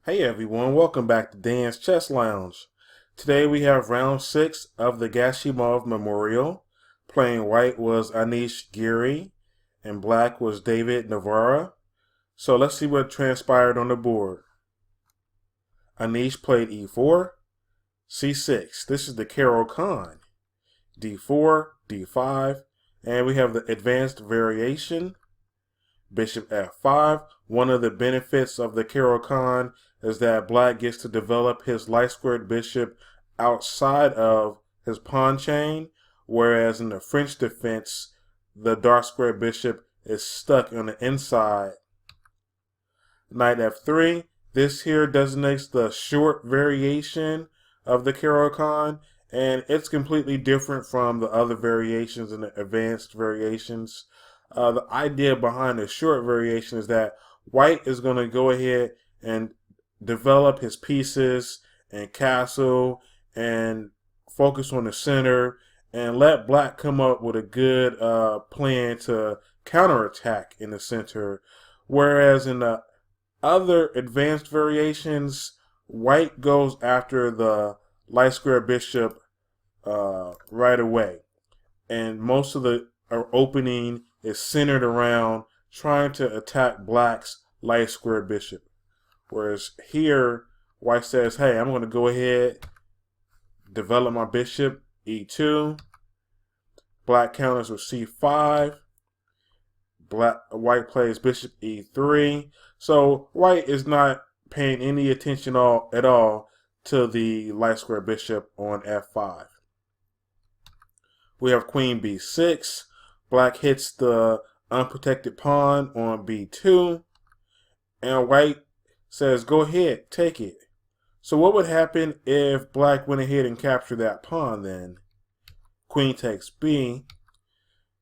Hey everyone, welcome back to Dan's Chess Lounge. Today we have round 6 of the Gashimov Memorial. Playing white was Anish Giri and black was David Navara. So let's see what transpired on the board. Anish played e4, c6. This is the Caro-Kann. d4, d5, and we have the advanced variation. Bishop f5. One of the benefits of the Caro-Kann is that black gets to develop his light squared bishop outside of his pawn chain, whereas in the French defense, the dark squared bishop is stuck on the inside. Knight f3. This here designates the short variation of the Caro-Kann, and it's completely different from the other variations and the advanced variations. The idea behind the short variation is that white is going to go ahead and develop his pieces and castle and focus on the center and let black come up with a good plan to counterattack in the center. Whereas in the other advanced variations, white goes after the light square bishop right away. And most of the opening is centered around trying to attack black's light square bishop. Whereas here, white says, hey, I'm going to go ahead, develop my bishop, e2. Black counters with c5. White plays bishop e3. So white is not paying any attention at all to the light square bishop on f5. We have queen b6. Black hits the unprotected pawn on b2. And white says, go ahead, take it. So what would happen if black went ahead and captured that pawn then? Queen takes b.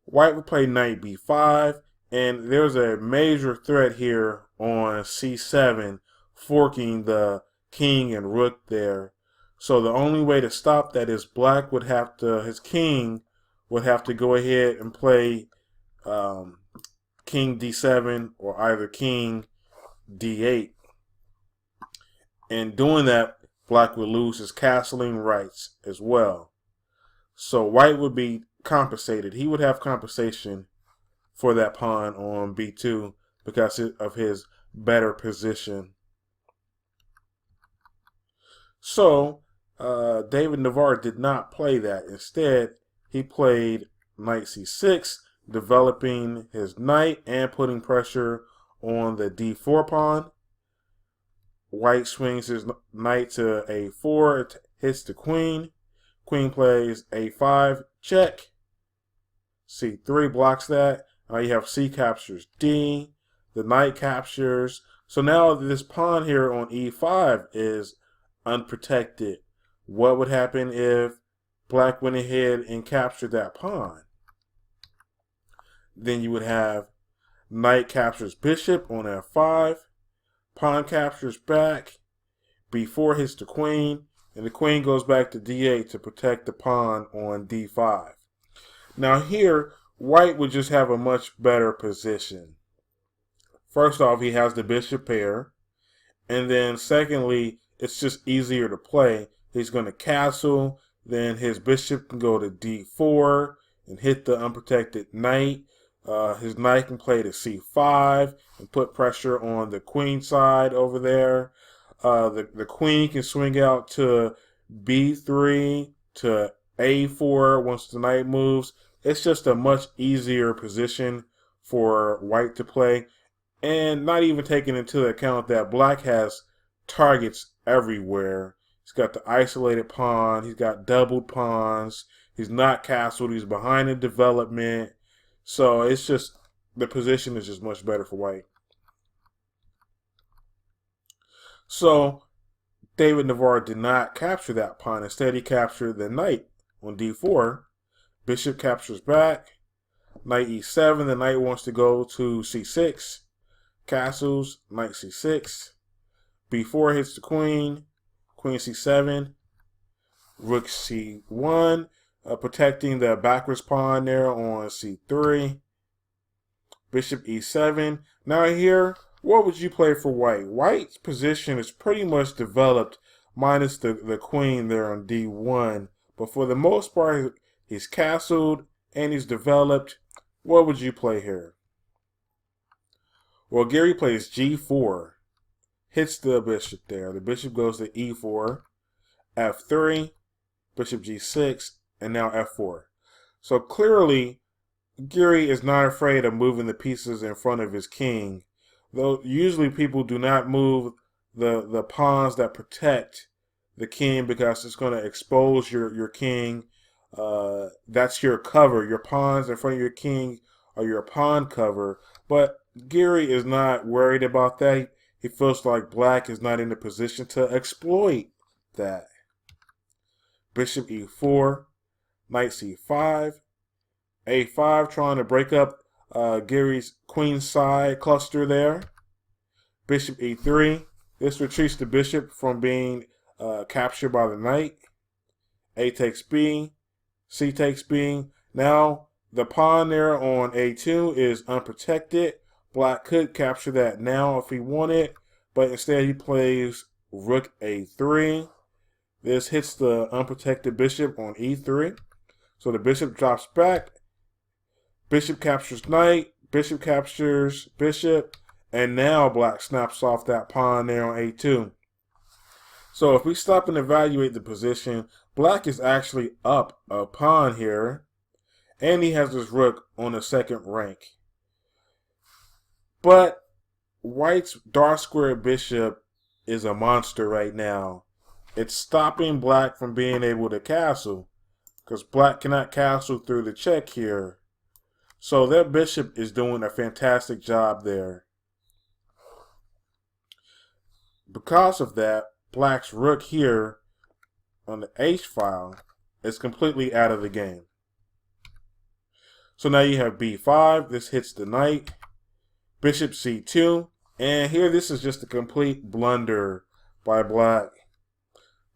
White would play knight b5. And there's a major threat here on c7, forking the king and rook there. So the only way to stop that is black would have to, his king would have to go ahead and play king d7 or either king d8. And doing that, black would lose his castling rights as well. So white would be compensated. He would have compensation for that pawn on b2 because of his better position. So David Navara did not play that. Instead, he played knight c6, developing his knight and putting pressure on the d4 pawn. White swings his knight to a4, it hits the queen. Queen plays a5, check. c3 blocks that. Now you have c captures d. The knight captures. So now this pawn here on e5 is unprotected. What would happen if black went ahead and captured that pawn? Then you would have knight captures bishop on f5. Pawn captures back. b4 hits the queen. And the queen goes back to d8 to protect the pawn on d5. Now here, white would just have a much better position. First off, he has the bishop pair. And then secondly, it's just easier to play. He's going to castle. Then his bishop can go to d4 and hit the unprotected knight. His knight can play to c5 and put pressure on the queen side over there. The queen can swing out to b3 to a4 once the knight moves. It's just a much easier position for white to play. And not even taking into account that black has targets everywhere. He's got the isolated pawn. He's got doubled pawns. He's not castled. He's behind in development. So it's just, the position is just much better for white. So David Navara did not capture that pawn. Instead, he captured the knight on d4. Bishop captures back. Knight e7. The knight wants to go to c6. Castles. Knight c6. b4 hits the queen. Queen c7. Rook c1. Protecting the backwards pawn there on c3. Bishop e7. Now here, What would you play for white? White's position is pretty much developed, minus the queen there on d1. But for the most part, he's castled and he's developed. What would you play here? Well, Giri plays g4. Hits the bishop there. The bishop goes to e4, f3, bishop g6, and now f4. So clearly, Giri is not afraid of moving the pieces in front of his king. Though usually people do not move the pawns that protect the king because it's going to expose your king. That's your cover. Your pawns in front of your king are your pawn cover. But Giri is not worried about that. He feels like black is not in the position to exploit that. Bishop e4, knight c5, a5, trying to break up Giri's queen side cluster there. Bishop e3. This retreats the bishop from being captured by the knight. A takes b, c takes b. Now the pawn there on a2 is unprotected. Black could capture that now if he wanted, but instead he plays rook a3. This hits the unprotected bishop on e3. So the bishop drops back. Bishop captures knight. Bishop captures bishop. And now black snaps off that pawn there on a2. So if we stop and evaluate the position, black is actually up a pawn here. And he has his rook on the second rank. But white's dark square bishop is a monster right now. It's stopping black from being able to castle, because black cannot castle through the check here. So that bishop is doing a fantastic job there. Because of that, black's rook here on the H file is completely out of the game. So now you have b5. This hits the knight. Bishop c2. And here this is just a complete blunder by black.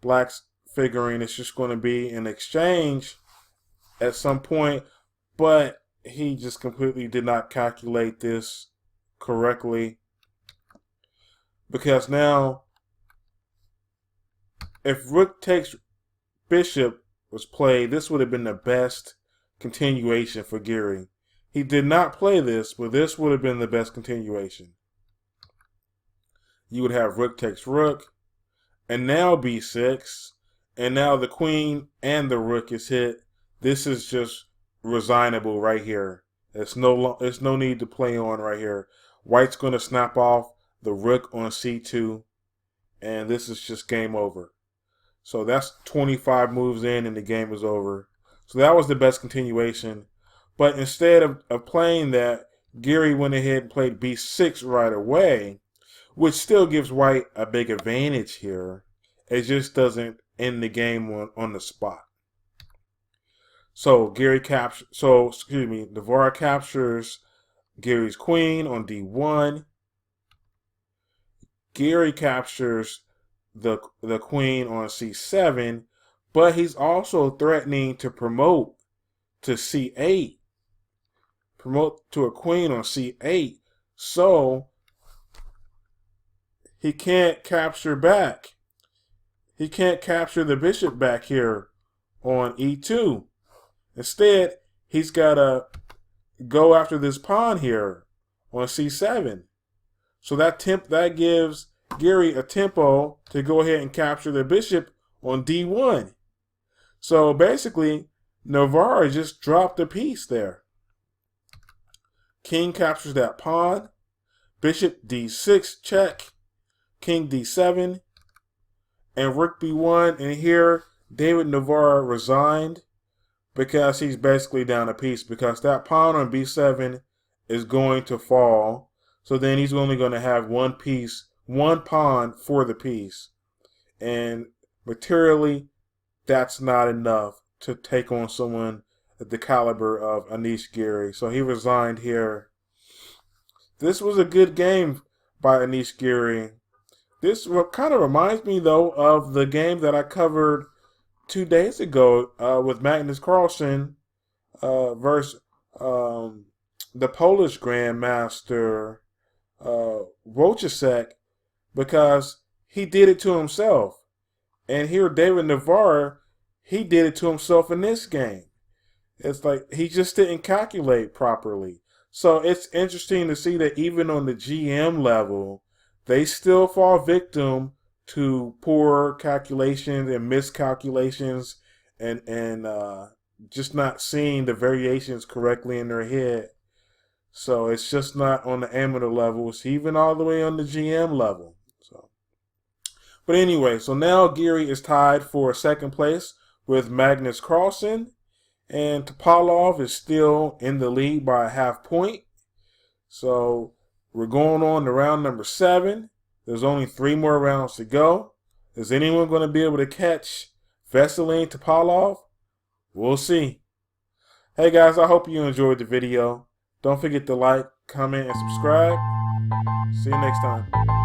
Black's figuring it's just going to be an exchange at some point, but he just completely did not calculate this correctly. Because now, if rook takes bishop was played, this would have been the best continuation for Giri. He did not play this, but this would have been the best continuation. You would have rook takes rook, and now b6, and now the queen and the rook is hit. This is just resignable right here. There's no need to play on right here. White's going to snap off the rook on c2, and this is just game over. So that's 25 moves in, and the game is over. So that was the best continuation. But instead of playing that, Giri went ahead and played b6 right away, which still gives white a big advantage here. It just doesn't end the game on the spot. So Navara captures Giri's queen on d1. Giri captures the queen on c7, but he's also threatening to promote to c8. Promote to a queen on c8. So he can't capture back. He can't capture the bishop back here on e2. Instead, he's got to go after this pawn here on c7. So that gives Giri a tempo to go ahead and capture the bishop on d1. So basically, Navara just dropped a piece there. King captures that pawn. Bishop d6 check. King d7. And rook b1. And here, David Navara resigned because he's basically down a piece, because that pawn on b7 is going to fall. So then he's only going to have one pawn for the piece. And materially, that's not enough to take on someone at the caliber of Anish Giri. So he resigned here. This was a good game by Anish Giri. This kind of reminds me, though, of the game that I covered 2 days ago with Magnus Carlsen versus the Polish Grandmaster Wojciech because he did it to himself. And here, David Navara, he did it to himself in this game. It's like he just didn't calculate properly. So it's interesting to see that even on the GM level, they still fall victim to poor calculations and miscalculations and just not seeing the variations correctly in their head. So it's just not on the amateur level. It's even all the way on the GM level. But anyway, so now Giri is tied for second place with Magnus Carlsen. And Topalov is still in the lead by a half point. So we're going on to round number 7. There's only 3 more rounds to go. Is anyone going to be able to catch Vesely Topalov? We'll see. Hey guys, I hope you enjoyed the video. Don't forget to like, comment, and subscribe. See you next time.